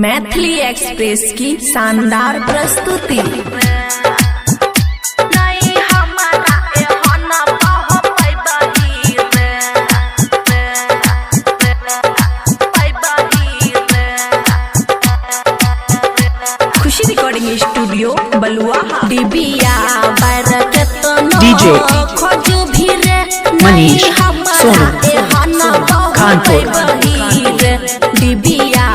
Maithili express की शानदार प्रस्तुति। खुशी रिकॉर्डिंग स्टूडियो बलुआ डिबिया डीजे मनीष सोनू खानपुर। डिबिया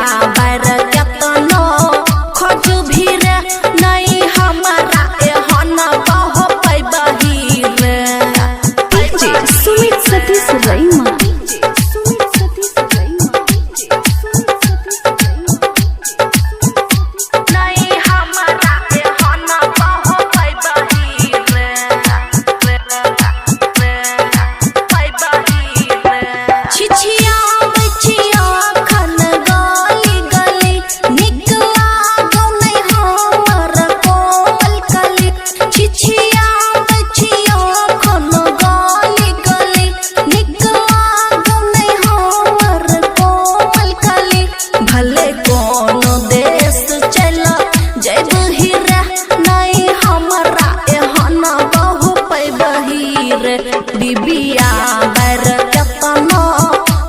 डिबिया बैर केतनो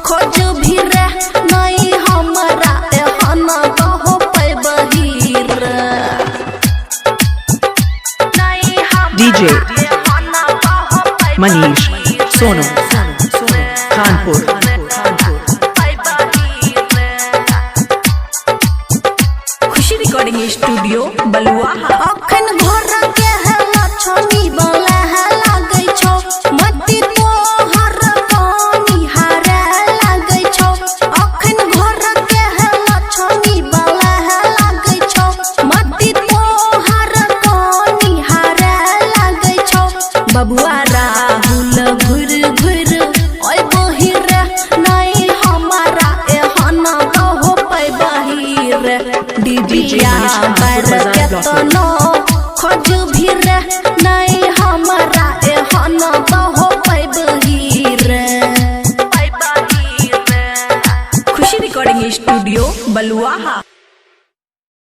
खोज भी रे नहीं हमरा एहन बहु पैबही रे। डीजे मनीष सोनू खानपुर। खुशी रिकॉर्डिंग स्टूडियो बलुआ। अखन घर के है लछमी वाला है लागे छो मती तोहर पानी हारे लागे छो। अखन घर के है लछमी वाला है लागे छो मती तोहर पानी हारे लागे छो। बबुआ राहुल घुर घुर ओय बहिर नहीं हमारा एहन बहु पैबही रे। डिबिया बैर केतनो